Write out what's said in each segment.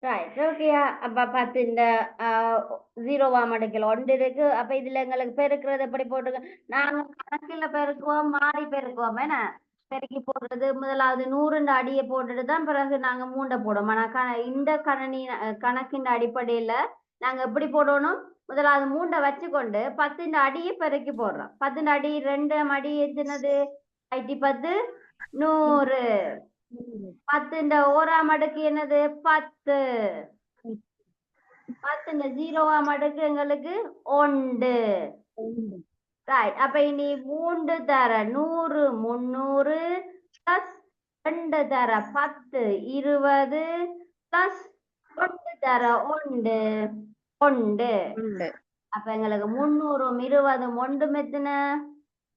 Right. ஓகேயா. அப்ப 10 இந்த 0வா மடக்கில் 1 இருக்கு. அப்ப இதுல எங்களுக்கு பெருக்குறது எப்படி போட்டுக்க நாங்க கணக்குல பெருக்குவோம், மாறி பெருக்குவோம். என்ன? பெருக்கி போடுறது முதலாவது 100 அடிய போட்டுட்டு தான் பிறகு நாங்க மூண்ட போடுவோம். ஆனா இந்த கணக்கின் அடிப்படையில நாங்க எப்படி போடணும்? முதலாவது மூண்ட வச்சுக்கொண்டு 10 அடியை பெருக்கி போடுறோம். 10 அடி 2 அடி எத்தனது? 10 100. 10 ஓராம் அடுக்கு என்னது? 10. 10 0ஆம் அடுக்கு எங்களுக்கு 1. ரைட். அப்ப இனி 3 தர 100 300 பிளஸ் 2 தர 10 20 பிளஸ் 1 தர 1 1. அப்ப எங்களுக்கு 300 20 1 எத்தனை?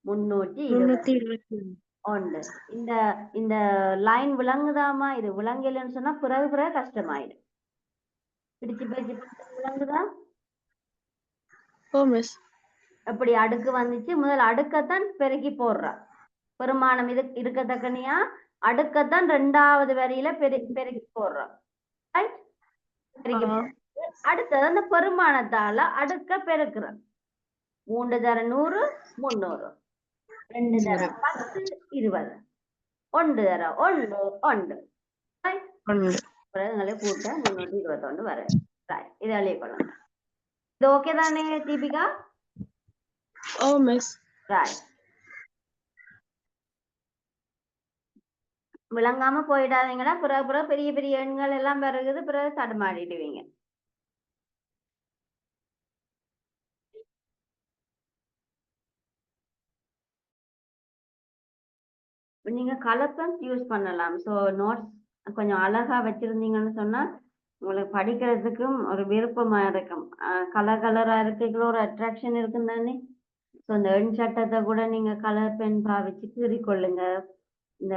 320. இந்த இந்த லைன் விளங்குதாமா? இது விளங்கலன்னு சொன்னா பிறகு கஷ்டமாயிடும். பிடிச்சு விளங்குதா? எப்படி அடுக்கு வந்துச்சு? முதல் அடுக்கத்தான் பெருக்கி போடுறா. பெருமானம் இது இருக்கத்தக்கனியா அடுக்கத்தான் 2வது வரியில பெருக்கி போடுறோம். அடுத்தது அந்த பெருமானத்தால அடுக்க பெருக்குறோம். 3 தர 100 300 2 தர 10 20 1 தர 1 1 எங்களை கூட்ட 321 வர. இது எழுதி கொள்ளுங்க. இது ஓகே தானே தீபிகா? ரைட். விளங்காம போயிடாதீங்களா? பிறகு பெரிய பெரிய எண்கள் எல்லாம் பிறகுது, பிறகு தடுமாறிடுவீங்க. நீங்க கலர் பென்ஸ் யூஸ் பண்ணலாம். ஸோ நோட்ஸ் கொஞ்சம் அழகா வச்சிருந்தீங்கன்னு சொன்னா உங்களுக்கு படிக்கிறதுக்கும் ஒரு விருப்பமா இருக்கும். கலரா இருக்கிற ஒரு அட்ராக்ஷன் இருக்கும் தானே. ஸோ இந்த எண் சட்டத்தை கூட நீங்க கலர் பென் பாவிச்சு கீறிக்கொள்ளுங்க. இந்த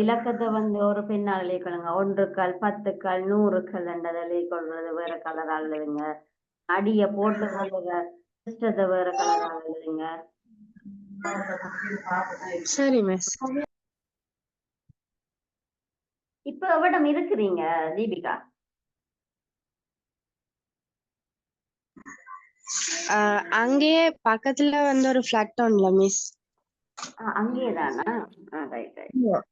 இலக்கத்தை ஒரு பெண்ணால் எழுதிக்கொள்ளுங்க. 1கள் 10கள் 100கள் என்றதை எழுதிக்கொள்றது வேற கலரால் எழுதுங்க. அடிய போட்டு கொள்ளுங்க, சிஸ்டத்தை வேற கலரால் எழுதுங்க. சரி மிஸ். இப்ப எவ்விடம் இருக்கிறீங்க தீபிகா? அங்கேயே பக்கத்துல ஒரு ஃபிளாட் ஒன்ல மிஸ். அங்கேயே தானா? Right right.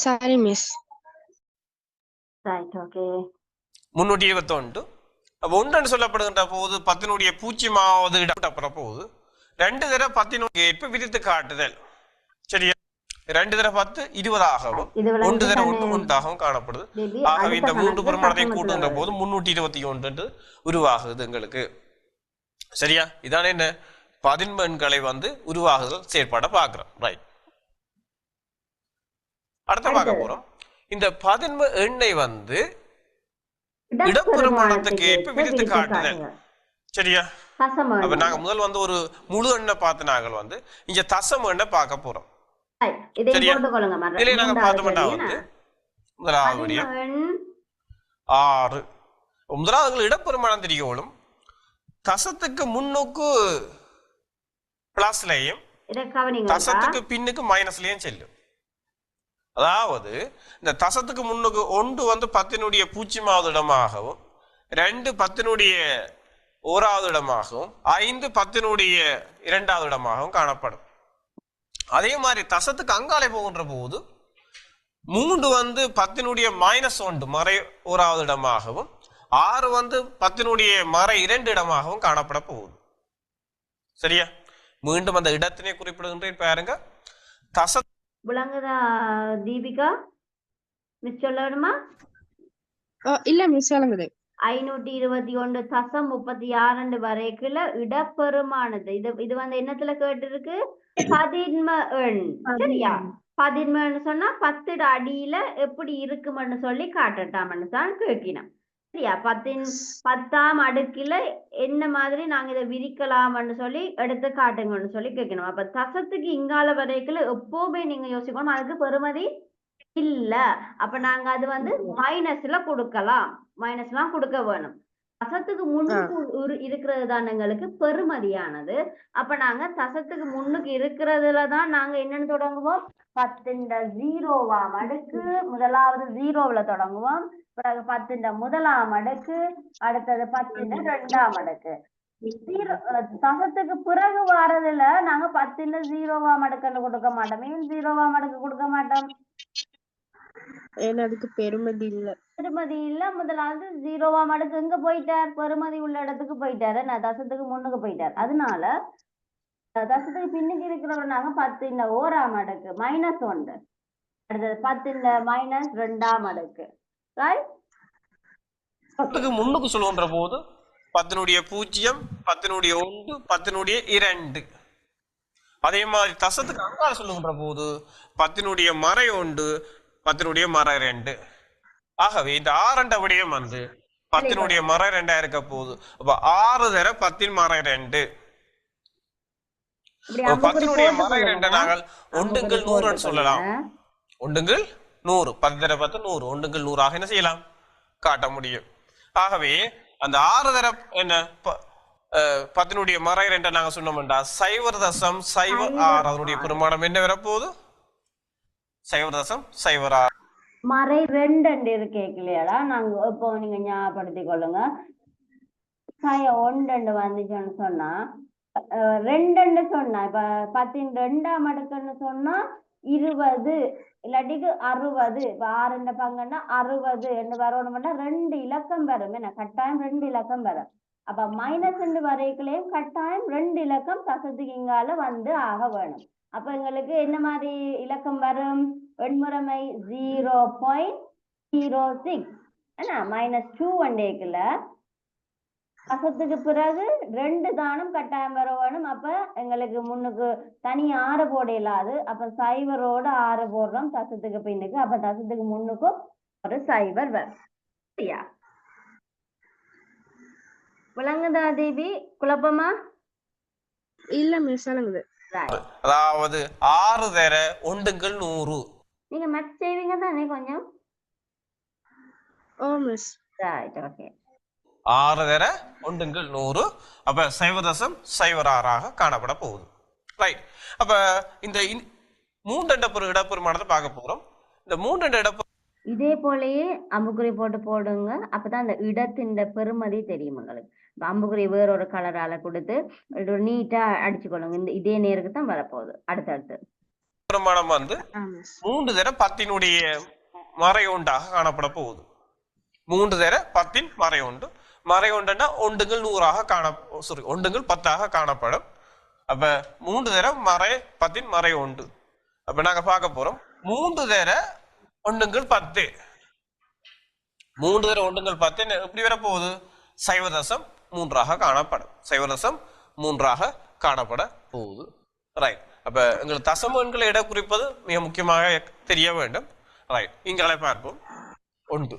சரி மிஸ். Right okay. 321 அப்போ ஒன்று சொல்லப்படுகின்ற போது 10 பூஜ்ஜியமாவது இடம் அப்புறம் போகுது 2 தர 10 ஏற்ப விதித்து காட்டுதல். சரியா? 2 தர 10 20 ஆகவும் 1 தர 1 1 காணப்படுது. ஆகவே இந்த 3 பெருமானத்தை கூட்டுகின்ற போது 321 என்று உருவாகுது எங்களுக்கு. சரியா? இதான என்ன பதின்மன்களை உருவாகுதல் செயற்பாட பாக்குறோம். ரைட். அடுத்த பார்க்க போறோம். இந்த பதின்ம எண்ணை இடப்பெருமானத்துக்கு ஏற்ப விதித்து காட்டுதல். சரியா? தசம அப்ப எண் நாங்க முதல் வந்து ஒரு முழு எண்ணை பார்த்து நாங்கள் வந்து இங்க தசம எண்ணை பார்க்க போறோம். இதையும் சரியா? போட்டுக்கொள்ளுங்க இதுலயே நாங்க மூன்றாவது பார்த்தோம்னா கேள்வி வந்து என்ன? முதலாவது விடயம் பதினெண் 6. முதலாவது இடப்பெருமானம் தெரியணும். தசத்துக்கு முன்னுக்கு பிளஸ்லயும் இதை கவனிங்க தசத்துக்கு பின்னுக்கு மைனஸ்லயும் செல்லும். அதாவது இந்த தசத்துக்கு முன்னுக்கு 1 வந்து 10னுடைய 0வது இடமாகவும் 2 10னுடைய 1வது இடமாகவும் 5 10னுடைய 2வது இடமாகவும் காணப்படும். அதே மாதிரி தசத்துக்கு அங்காலே போகின்ற போது 3 வந்து 10னுடைய -1 மறை 1வது இடமாகவும் 6 வந்து 10னுடைய மறை 2 இடமாகவும் காணப்பட போகுது. சரியா? மீண்டும் அந்த இடத்தினை குறிப்பிடுகின்றேன் பாருங்க. தச விளங்குதா தீபிகா? மிஸ் சொல்லணுமா? இல்ல மிஸ் சொல்லுங்க. 521 தசம் 36 வரைக்குள்ள இடப்பெருமானது இது வந்து என்னத்துல கேட்டிருக்கு? பதின்ம எண். சரியா? பதின்ம எண் சொன்னா 10 அடியில எப்படி இருக்குமென்னு சொல்லி காட்டட்டாம்னு தான் கேட்கணும். சரியா? 10ஆம் அடுக்குல என்ன மாதிரி நாங்க இதை விரிக்கலாம்னு சொல்லி எடுத்து காட்டுங்கன்னு சொல்லி கேட்கணும். அப்ப தசத்துக்கு இங்கால வரைக்குள்ள எப்பவுமே நீங்க யோசிக்கணும் அதுக்கு பெறுமதி இல்ல. அப்ப நாங்க அது வந்து மைனஸ்ல கொடுக்கலாம். மைனஸ்லாம் கொடுக்க வேணும். தசத்துக்கு முன்னுக்கு இருக்கிறது தான் எங்களுக்கு பெறுமதியானது. அப்ப நாங்க தசத்துக்கு முன்னுக்கு இருக்கிறதுலதான் நாங்க என்னன்னு தொடங்குவோம்? 10 அடுக்கு முதலாவது 0ல தொடங்குவோம். பிறகு 10 அடுக்கு, அடுத்தது 10 அடுக்கு. தசத்துக்கு பிறகு வாரதுல நாங்க 10 அடுக்குன்னு கொடுக்க மாட்டோம். ஏன் 0 அடுக்கு கொடுக்க மாட்டோம்? அதுக்கு பெருமதி இல்ல. பெருமதி இல்ல. முதலாவது 0 அடுக்கு எங்க போயிட்டார்? பெருமதி உள்ள இடத்துக்கு போயிட்டாரு. நான் தசத்துக்கு முன்னுக்கு போயிட்டார். அதனால தசத்துக்கு பின்னுக்கு இருக்கிறவர் நாங்க 10 அடுக்கு -1, அடுத்தது 10 -2 அடுக்கு. முன்னுக்கு சொல்லுகின்ற போது 10னுடைய 0, 10னுடைய 1, 10னுடைய 2. அதே மாதிரி தசத்துக்கு அங்கால சொல்லுகின்ற போது 10னுடைய மறை 1, 10னுடைய மறை 2. ஆகவே இந்த 6 விடயம் வந்து 10னுடைய மறை 2 இருக்க போகுது. அப்ப 6 தர 10ன் மறை 2. 10னுடைய மறை 2 நாங்கள் 1/100 சொல்லலாம். 1/100, 10 தர 10 100, 1/100 என்ன செய்யலாம்? காட்ட முடியும். ஆகவே அந்த 6 தர என்ன 10னுடைய மறை 2 நாங்க சொன்னோம்டா 0.06. அதனுடைய பெருமானம் என்ன வரப்போகுது? 0.06. மறை 2 இருக்கேன் இல்லையாடா? நாங்க இப்போ நீங்க ஞாபகப்படுத்திக் கொள்ளுங்க. 1 வந்துச்சுன்னு சொன்னா 2 சொன்னா இப்ப 10 அடுக்குன்னு சொன்னா 20 இல்லாட்டிக்கு 60. இப்ப 6 பங்குன்னா 60 என்று வரணும்னா 2 இலக்கம் வரும். என்ன கட்டாயம் 2 இலக்கம் வரும். அப்ப -2 வரைக்குள்ளேயும் கட்டாயம் 2 இலக்கம் தசத்துக்கு இங்கால வந்து ஆக வேணும். அப்ப எங்களுக்கு என்ன மாதிரி இலக்கம் வரும்? எண்முறைமை 0.06 என்ன -2 வண்டேக்குல தசத்துக்கு பிறகு 2 தானம் கட்டாயம் வர வேணும். அப்ப எங்களுக்கு முன்னுக்கு தனி 6 போட இல்லாது. அப்ப 0 6 போடுறோம் தசத்துக்கு பின்னுக்கு. அப்ப தசத்துக்கு முன்னுக்கும் ஒரு 0 வரும். சரியா? விளங்குதா தேவி? குழப்பமா? இல்ல மிஸ் சொல்லுங்க. அதாவது 6 தர 1/100. நீங்க மேத்ஸ் செய்வீங்க தானே கொஞ்சம்? ஓ மிஸ். Right, okay. 6 தர 1/100. அப்ப 0.06 காணப்பட போகுது. ரைட். அப்ப இந்த 3 இடப்பெருமானத்தை பார்க்க போறோம். இந்த 3 இடப்பு இதே போலயே அம்புக்குறி போடுங்க. அப்பதான் அந்த இடத்தின் பெருமதி தெரியும் உங்களுக்கு. அம்புக்குறி வேறொரு கலரால கொடுத்து நீட்டா அடிச்சுக்கொள்ளுங்க. இதே நேருக்கு தான் வரப்போகுது அடுத்தடுத்து. பெருமானம் வந்து 3 தர 10னுடைய மறை 1 காணப்பட போகுது. 3 தர 10ன் மறை 1. மறை 1ன்னா 1/100 1/10 காணப்படும். அப்ப 3 தர மறை 10ன் மறை 1. அப்ப நாங்க பார்க்க போறோம் 3 தர 1/10. 3 தர 1/10 எப்படி வர போகுது? 0.3 காணப்படும். 0.3 காணப்பட போகுது. ரைட். அப்ப எங்களுக்கு தசம எண்களை இட குறிப்பது மிக முக்கியமாக தெரிய வேண்டும். ரைட். இங்களை பார்ப்போம். 1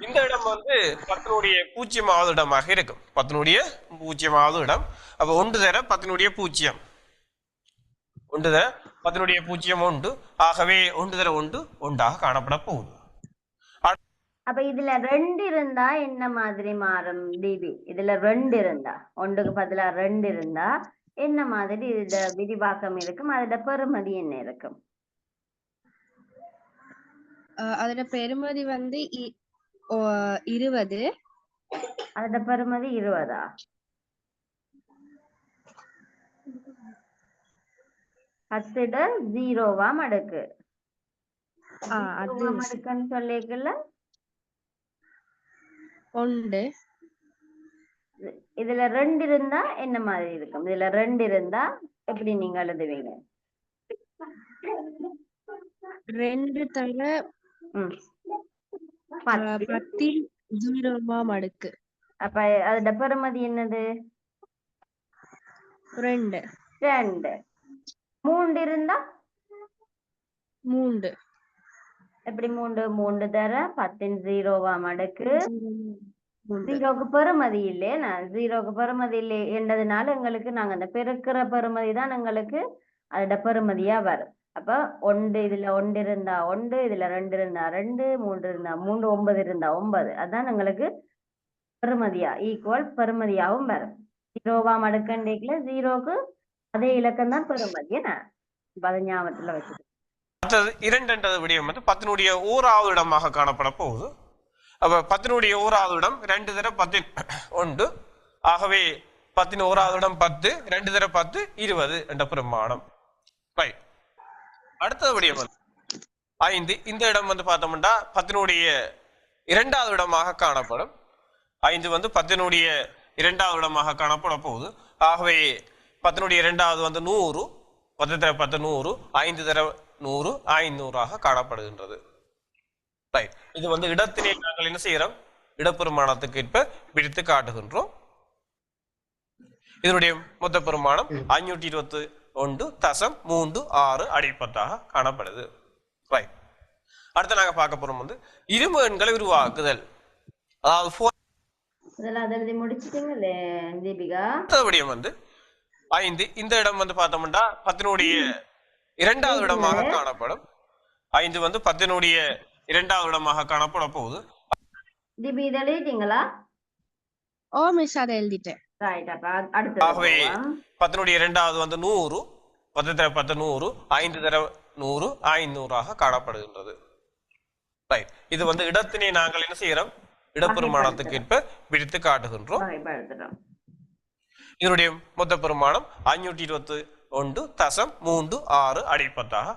இந்த இடம் வந்து 10னுடைய 0வது இடமாக இருக்கும். 10னுடைய 0வது இடம். அப்ப 1 தர 10னுடைய 0. 1 தர 10னுடைய 0 உண்டு. ஆகவே 1 தர 1 ஒன்றாக காணப்பட போகுது. அப்ப இதுல 2 இருந்தா என்ன மாதிரி மாறும் டிபி? இதுல 2 இருந்தா, 1க்கு பதிலா 2 இருந்தா என்ன மாதிரி இது விரிவாக்கம் இருக்கும்? அதோட பெறுமதி என்ன இருக்கும்? அதோட பெறுமதி வந்து 20. அதோட பெறுமதி 20ஆ? 10 0வா மடக்கு? அது மடக்குன்னு சொல்லிக்கல. 1. இதுல 2 இருந்தா என்ன மாதிரி இருக்கும்? இதுல 2 இருந்தா எப்படி நீங்க எழுதுவீங்க? 2 தர 10 0வா மடக்கு. அப்ப அதோட பெறுமதி என்னது? 2. 2. 3 இருந்தா 3. எப்படி 3 தர 10 0வா மடக்கு? 0க்கு பெறுமதி இல்லையே. 0க்கு பெறுமதி இல்லை என்றதுனால எங்களுக்கு நாங்க அந்த பெருக்கிற பெறுமதி தான் எங்களுக்கு அதோட பெறுமதியா வரும். அப்ப 1 இதுல 1 இருந்தா 1, இதுல 2 இருந்தா 2, 3 இருந்தா 3, 9 இருந்தா 9. அதான் எங்களுக்கு பெறுமதியா ஈக்குவல் பெறுமதியாவும் வரும். 0வா மடக்கண்டிக்கல 0க்கு அதே இலக்கம் தான் பெறுமதி. என்ன அதை ஞாபகத்துல வச்சு. அடுத்தது 2ன்றது விடயம் வந்து 10னுடைய 1வது இடமாக காணப்பட போகுது. அப்ப 10னுடைய 1வது இடம் 2 தர 10 1. ஆகவே 10 1வது இடம் 10, 2 தர 10 20 என்ற பெருமானம். ரைட். அடுத்தது விடயம் வந்து 5. இந்த இடம் வந்து பார்த்தோம்னா 10னுடைய 2வது இடமாக காணப்படும். 5 வந்து 10னுடைய 2வது இடமாக காணப்பட போகுது. ஆகவே 10னுடைய 2வது வந்து 100, 10 தர 10 100, 5 தர 100 500ஆக காணப்படுகின்றது. ரைட். இது வந்து இடத்தினை நாங்கள் என்ன செய்யறோம்? இடப்பெருமானத்துக்கு ஏற்ப பிரித்து காட்டுகின்றோம். இதனுடைய மொத்த பெருமானம் 521.36 அடிப்பட்டாக காணப்படுது. ரைட். அடுத்து நாங்க பார்க்க போறோம் வந்து இரும எண்களை உருவாக்குதல். அதாவது முடிச்சிட்டீங்களே தீபிகா. விடயம் வந்து 5. இந்த இடம் வந்து பார்த்தோம்னா 10னுடைய 2வது இடமாக காணப்படும். 5 வந்து 10னுடைய 2வது இடமாக காணப்பட போகுது. தீபி இதை எழுதிட்டீங்களா? ஓ மிஸ் அதை எழுதிட்டேன். ஆகவே 10னுடைய 2வது வந்து 100, 10 தர 10 100, 5 தர 100 500ஆக காணப்படுகின்றது. ரைட். இது வந்து இடத்தினை நாங்கள் என்ன செய்யறோம்? இடப்பெருமானத்துக்கு ஏற்ப பிரித்து காட்டுகின்றோம். இதனுடைய மொத்த பெருமானம் 521.36 அடிப்பட்டாக.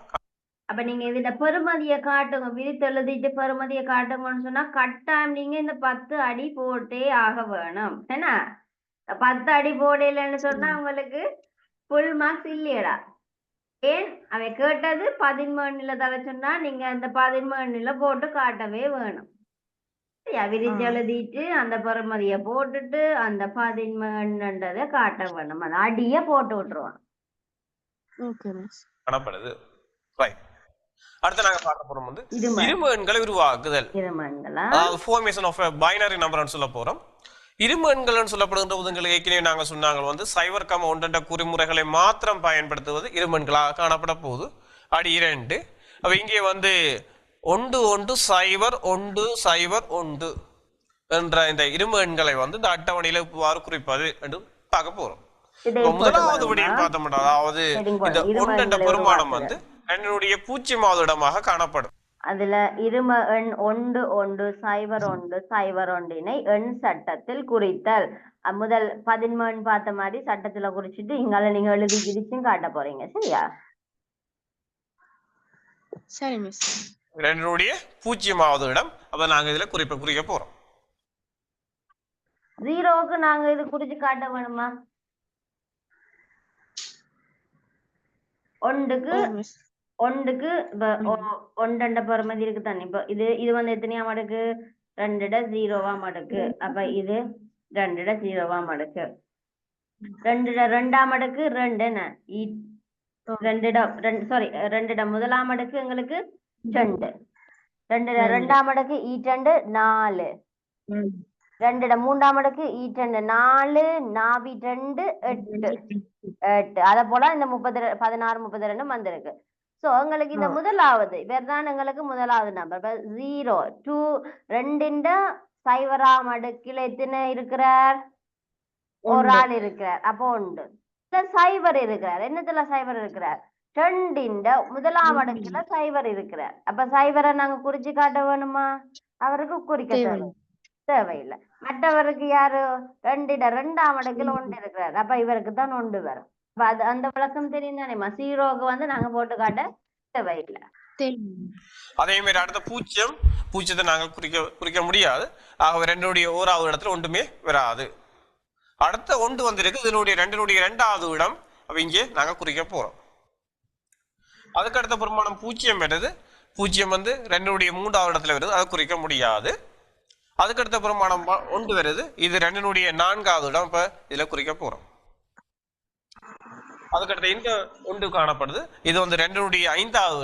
அப்ப நீங்க இதுல பெறுமதியை காட்டுங்க, விரித்து எழுதிட்டு பெறுமதியை காட்டுங்கன்னு சொன்னா கட்டாயம் நீங்க இந்த 10 அடி போட்டே ஆக வேணும். என்ன 10 அடி போடலன்னு சொன்னா உங்களுக்கு ஃபுல் மார்க்ஸ் இல்லையடா. ஏன் அவை கேட்டது 13 தர சொன்னா நீங்க அந்த 13 போட்டு காட்டவே வேணும். விரிச்சு எழுதிட்டு அந்த பெறுமதியை போட்டுட்டு அந்த 13 காட்ட வேணும். அது அடிய போட்டு விட்டுருவான். காணப்படுது. ரைட். அடுத்து நாங்க பார்க்க போறோம் வந்து இரும எண்களை உருவாக்குதல். அதாவது ஃபார்மேஷன் ஆஃப் பைனரி நம்பர்னு சொல்ல போறோம். இரும எண்கள்னு சொல்லப்படுகின்ற உதவிகளை ஏற்கனவே நாங்க சொன்னாங்க வந்து 0, 1 குறிமுறைகளை மாத்திரம் பயன்படுத்துவது இரும எண்களாக காணப்பட போகுது. அடி 2. அப்ப இங்கே வந்து 1 1 0 1 0 1 என்ற இந்த இரும எண்களை வந்து இந்த அட்டவணையில இவ்வாறு குறிப்பது என்று பார்க்க போறோம். முதலாவது விடயம் பார்த்தோம்னா அதாவது இந்த 1 என்ற பெருமானம் வந்து 2னுடைய 0வது இடமாக காணப்படும். அதுல இரும எண் 1 1 0 1 0 1 எண் சட்டத்தில் குறித்தல். முதல் 13 பார்த்த மாதிரி சட்டத்துல குறிச்சிட்டு இங்கால நீங்க எழுதி கிரிச்சும் காட்ட போறீங்க. சரியா? சரி மிஸ். 2னுடைய 0வது இடம். அப்ப நாங்க இதுல குறிக்க போறோம். 0க்கு நாங்க இது குறிச்சு காட்ட வேணுமா? 1க்கு 1 பெறுமதி இருக்கு தானே. இப்போ இது வந்து எத்தனையா மடக்கு? 2 0வா மடக்கு. அப்ப இது 2 0வா மடக்கு. 2 2ஆம் மடக்கு 2 என்ன? 2 முதலாம் மடக்கு எங்களுக்கு 2. ரெண்டாம் அடுக்கு ஈட்டண்டு 4 மூன்றாம் அடுக்கு ஈட்டண்டு 4 நாவி 2 8 அத போல இந்த 16 32 வந்திருக்கு. சோ எங்களுக்கு இந்த முதலாவது இவர்தான் எங்களுக்கு முதலாவது நம்பர் 0 2 2 சைவராம் அடுக்கில் எத்தனை இருக்கிறார்? ஒரு ஆள் இருக்கிறார். அப்போ உண்டு சைவர் இருக்கிறார். என்னத்துல சைவர் இருக்கிறார்? 2 முதலாம் அடுக்குல சைவர் இருக்கிறார். அப்ப சைவரை நாங்க குறிச்சு காட்ட வேணுமா? அவருக்கு குறிக்க தேவையில்லை. மற்றவருக்கு யாரு? 2 அடுக்குல 1 இருக்கிறார். அப்ப இவருக்கு தான் 1 வரும். அப்ப அது அந்த விளக்கம் தெரியும் தானேமா? 0க்கு வந்து நாங்க போட்டு காட்ட தேவையில்லை. அதே மாதிரி அடுத்த பூச்சியத்தை நாங்கள் குறிக்க முடியாது. ஆகவே 2 ஓராவது இடத்துல ஒன்றுமே வராது. அடுத்த 1 வந்திருக்கு. இதனுடைய 2வது இடம். அப்ப இங்கே நாங்க குறிக்க போறோம். அதுக்கு அடுத்த பெருமானம் பூஜ்ஜியம் வருது. பூஜ்ஜியம் வந்து 2வது இடத்துல வருது. அதை குறிக்க முடியாது. அதுக்கடுத்த பெருமானம் 1 வருது. இது 2வது இடம். இப்ப இதுல குறிக்க போறோம். அதுக்கடுத்த இந்த 1 காணப்படுது. இது வந்து 5வது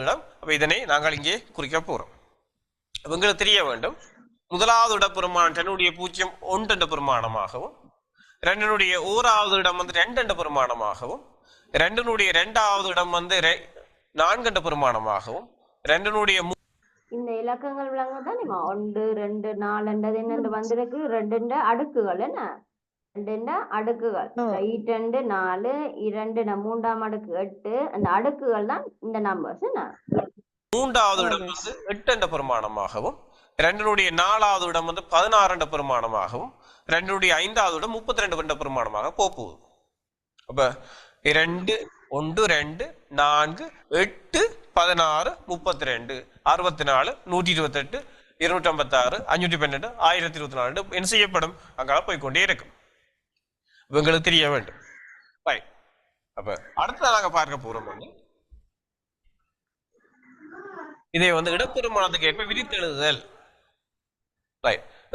இடம். அப்ப இதனை நாங்கள் இங்கே குறிக்க போறோம். உங்களுக்கு தெரிய வேண்டும், முதலாவது இட பெருமானம் 2.0 1 என்ற பெருமானமாகவும், 2வது இடம் வந்து 2 என்ற பெருமானமாகவும், 2வது இடம் வந்து 4 என்ற பெருமானமாகவும், 2 இந்த இலக்கங்கள் விளங்க தானே 1 2 4 என்னென்று வந்திருக்கு. 2 அடுக்குகள் என்ன? 2 அடுக்குகள் 2 4 2 மூன்றாம் அடுக்கு 8. அந்த அடுக்குகள் தான் இந்த நம்பர்ஸ் என்ன? 3வது இடம் வந்து 8 என்ற பெருமானமாகவும், 4வது இடம் வந்து 16 என்ற பெருமானமாகவும், 5வது இடம் 32 என்ற பெருமானமாக போகுது. அப்ப 2 1 2 4 8 16 32 64 128 256 512 1024 என்ன செய்யப்படும்? அங்கால போய்கொண்டே இருக்கும். இவங்களுக்கு தெரிய வேண்டும். அப்ப அடுத்த நாங்க பார்க்க போறோம் வந்து இதை வந்து இடப்பெருமானத்துக்கு ஏற்ப விரித்து எழுதுதல்.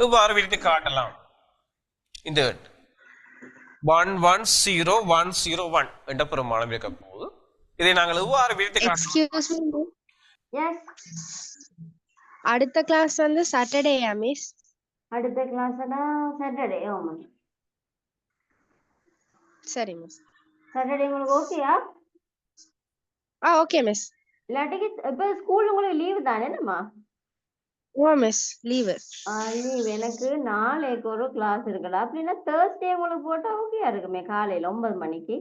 இவ்வாறு விரித்து காட்டலாம். இந்த 110101 என்ற பெருமானம் இருக்க போது இதை நாங்கள் எவ்வாறு விரித்து காட்டலாம்? அடுத்த கிளாஸ் வந்து சாட்டர்டேயா மிஸ்? அடுத்த கிளாஸ்னா சாட்டர்டே. சரி மிஸ். சாட்டர்டே உங்களுக்கு ஓகேயா? Okay miss. இல்லாட்டிக்கு இப்ப ஸ்கூல் உங்களுக்கு லீவு தானே நம்ம? Miss leave. லீவ் எனக்கு நாளைக்கு ஒரு கிளாஸ் இருக்குல்ல. அப்படின்னா தேர்ஸ்டே உங்களுக்கு போட்டா ஓகேயா இருக்குமே, காலையில 9 மணிக்கு.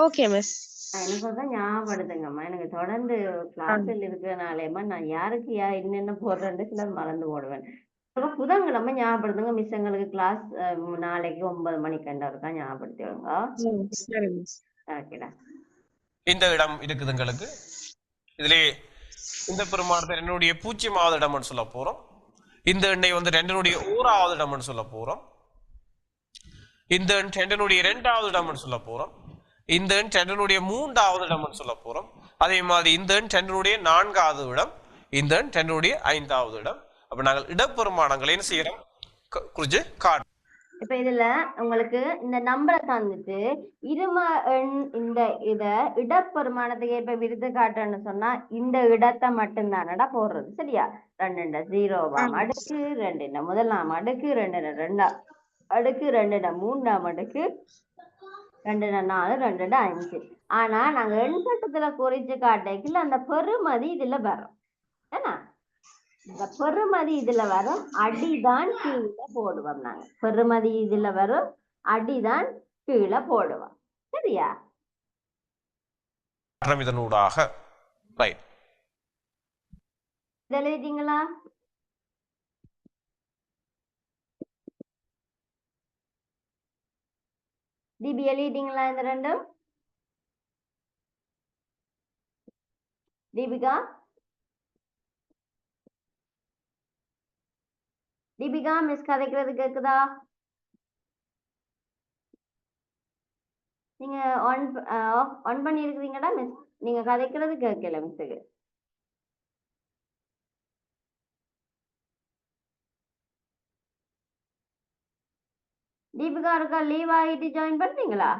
Okay miss. எனக்கு தான் ஞாபகப்படுத்துங்கம்மா. எனக்கு தொடர்ந்து கிளாஸில் இருக்கிறனாலேம்மா நான் யாருக்கு என்னென்ன போடுறேன்னு சில மறந்து போடுவேன். புதன்கிழமை ஞாபகப்படுத்துங்க. மிஸ் எங்களுக்கு கிளாஸ் நாளைக்கு 9 மணிக்கு இருக்கா, ஞாபகப்படுத்திடுங்க. இந்த இடம் இருக்குது எங்களுக்கு. இதுல இந்த பெருமானத்தை 2.0வது இடம்னு சொல்ல போறோம். இந்த எண்ணை வந்து 2.1வது இடம்னு சொல்ல போறோம். இந்த எண் 2.2வது இடம்னு சொல்ல போறோம். இந்த எண் 2.3வது இடம்னு சொல்ல போறோம். அதே மாதிரி இந்த எண் 2.4வது இடம், இந்த எண் 2.5வது இடம். அப்ப நாங்கள் இடப்பெருமானங்களை என்ன செய்யறோம்? குறிச்சு காட்டு. இப்ப இதுல உங்களுக்கு இந்த நம்பரை தந்துட்டு இரும எண் இந்த இத இடப்பெருமானத்துக்கு ஏற்ப விருது காட்டுன்னு சொன்னா இந்த இடத்தை மட்டும்தானடா போடுறது. சரியா? 2 0ஆம் அடுக்கு, 2 முதலாம் அடுக்கு, 2 2ஆம் அடுக்கு, 2 மூன்றாம் அடுக்கு, 2 4 2 5. ஆனா நாங்க எண் சட்டத்துல குறிச்சு காட்டல அந்த பெருமதி இதுல வரும். ஏன்னா இந்த பெருமதி இதுல வரும், அடிதான் கீழே போடுவோம். நாங்க பெருமதி இதுல வரும், அடிதான் கீழே போடுவோம். சரியா? இதனூடாக எழுதிட்டீங்களா? டிபி எழுதிட்டீங்களா? இந்த ரெண்டும் தீபிகா மிஸ் கதைக்கிறது கேக்குதா? நீங்க ஆன் பண்ணி இருக்கிறீங்கடா மிஸ். நீங்க கதைக்கிறது கேட்கல மிஸ்ஸுக்கு. தீபிகா இருக்கா லீவ் ஆகிட்டு ஜாயின் பண்றீங்களா?